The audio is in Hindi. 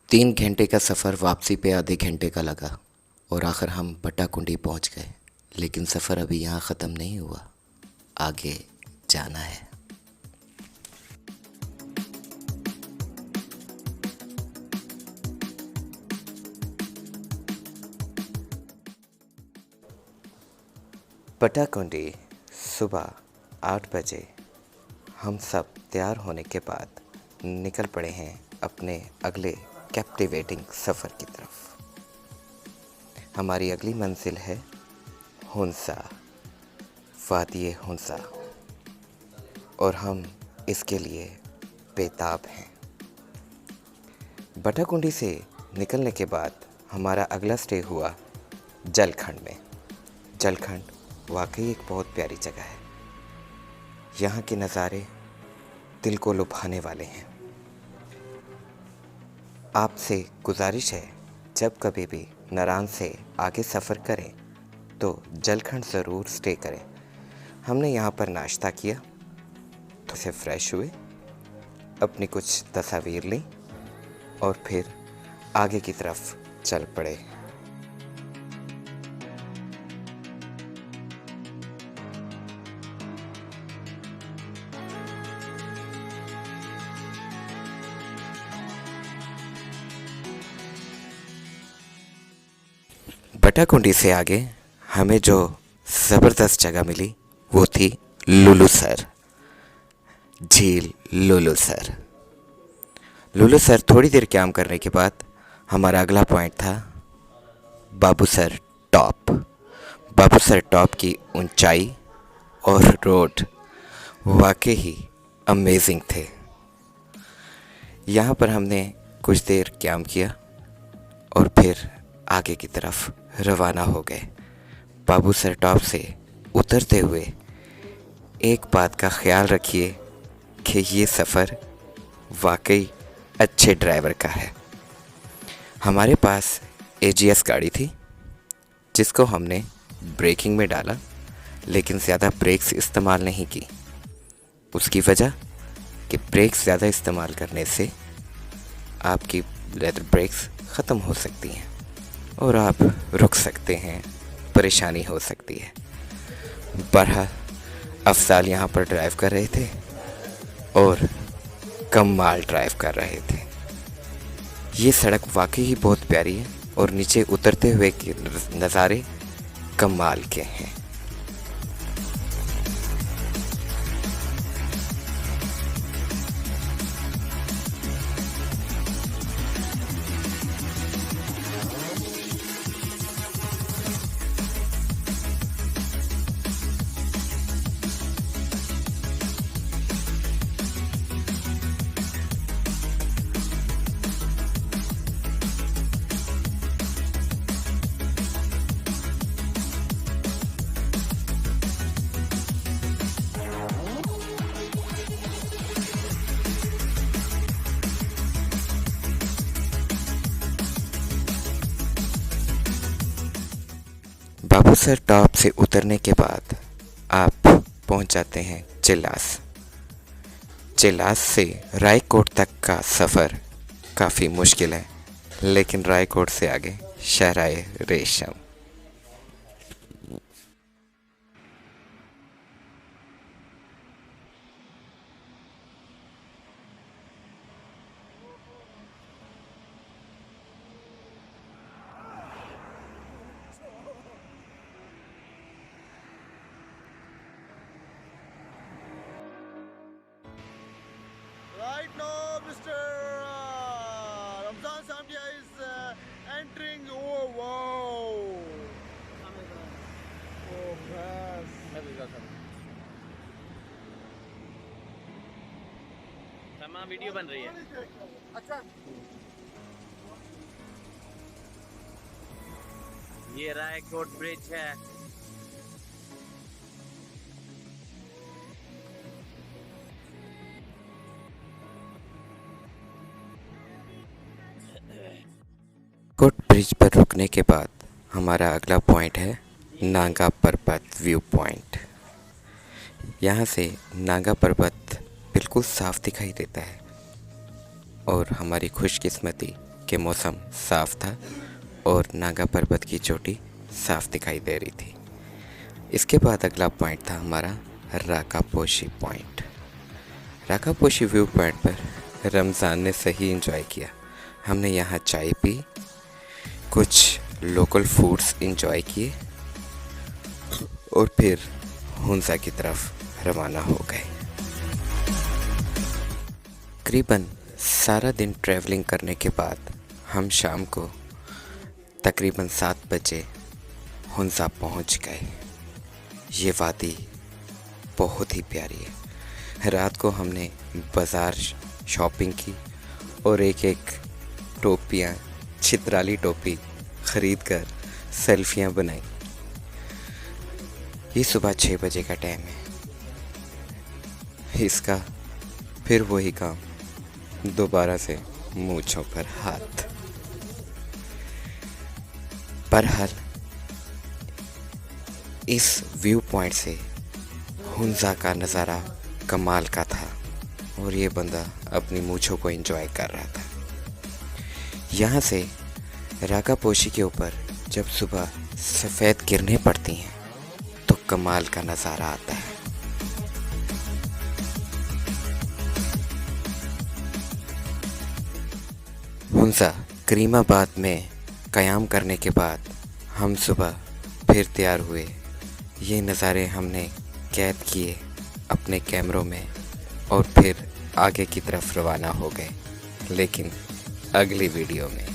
3 घंटे का सफ़र वापसी पे आधे घंटे का लगा और आखिर हम पटाकुंडी पहुंच गए। लेकिन सफ़र अभी यहाँ ख़त्म नहीं हुआ, आगे जाना है। पटाकुंडी सुबह 8 बजे हम सब तैयार होने के बाद निकल पड़े हैं अपने अगले कैप्टिवेटिंग सफ़र की तरफ। हमारी अगली मंजिल है हुंसा, वादिये हुंसा, और हम इसके लिए बेताब हैं। पटाकुंडी से निकलने के बाद हमारा अगला स्टे हुआ जलखंड में। जलखंड वाकई एक बहुत प्यारी जगह है। यहाँ के नज़ारे दिल को लुभाने वाले हैं। आपसे गुजारिश है, जब कभी भी नारायण से आगे सफ़र करें तो जलखंड ज़रूर स्टे करें। हमने यहाँ पर नाश्ता किया, तो से फ्रेश हुए, अपनी कुछ तस्वीर ली और फिर आगे की तरफ चल पड़े। पटाकुंडी से आगे हमें जो ज़बरदस्त जगह मिली वो थी लुलुसर झील। लुलुसर थोड़ी देर काम करने के बाद हमारा अगला पॉइंट था बाबूसर टॉप। बाबूसर टॉप की ऊंचाई और रोड वाकई ही अमेजिंग थे। यहाँ पर हमने कुछ देर काम किया और फिर आगे की तरफ रवाना हो गए। बाबूसर टॉप से उतरते हुए एक बात का ख्याल रखिए कि ये सफ़र वाकई अच्छे ड्राइवर का है। हमारे पास AGS गाड़ी थी जिसको हमने ब्रेकिंग में डाला, लेकिन ज़्यादा ब्रेक्स इस्तेमाल नहीं की। उसकी वजह कि ब्रेक्स ज़्यादा इस्तेमाल करने से आपकी लेदर ब्रेक्स ख़त्म हो सकती हैं और आप रुक सकते हैं, परेशानी हो सकती है। बहरहाल अफजाल यहाँ पर ड्राइव कर रहे थे और कमाल ड्राइव कर रहे थे। ये सड़क वाकई ही बहुत प्यारी है और नीचे उतरते हुए के नज़ारे कमाल के हैं। बाबूसर टॉप से उतरने के बाद आप पहुंच जाते हैं चिल्लास। चिल्लास से रायकोट तक का सफ़र काफ़ी मुश्किल है, लेकिन रायकोट से आगे शहराए रेशम। Right now, Mr. Ramzan Samdia is entering. Oh, wow. Oh, yes. तमाम वीडियो बन रही है। अच्छा, ये रायकोट ब्रिज है। कोट ब्रिज पर रुकने के बाद हमारा अगला पॉइंट है नागा पर्वत व्यू पॉइंट। यहाँ से नागा पर्वत बिल्कुल साफ दिखाई देता है और हमारी खुशकिस्मती कि मौसम साफ था और नागा पर्वत की चोटी साफ दिखाई दे रही थी। इसके बाद अगला पॉइंट था हमारा Rakaposhi point. Rakaposhi view point पर रमज़ान ने सही एंजॉय किया। हमने यहाँ चाय पी, कुछ लोकल फूड्स एंजॉय किए और फिर हुंजा की तरफ रवाना हो गए। करीबन सारा दिन ट्रैवलिंग करने के बाद हम शाम को तकरीबन 7 बजे हुंजा पहुंच गए। ये वादी बहुत ही प्यारी है। रात को हमने बाज़ार शॉपिंग की और एक टोपियाँ, चित्राली टोपी ख़रीद कर सेल्फियाँ बनाई। ये सुबह 6 बजे का टाइम है। इसका फिर वही काम, दोबारा से मूंछों पर हाथ। बहरहाल इस व्यू पॉइंट से हुंजा का नज़ारा कमाल का था और ये बंदा अपनी मूंछों को एंजॉय कर रहा था। यहाँ से राकापोशी के ऊपर जब सुबह सफ़ेद किरणें पड़ती हैं तो कमाल का नज़ारा आता है। हुंजा करीमाबाद में क़याम करने के बाद हम सुबह फिर तैयार हुए। ये नज़ारे हमने कैद किए अपने कैमरों में और फिर आगे की तरफ रवाना हो गए, लेकिन अगली वीडियो में।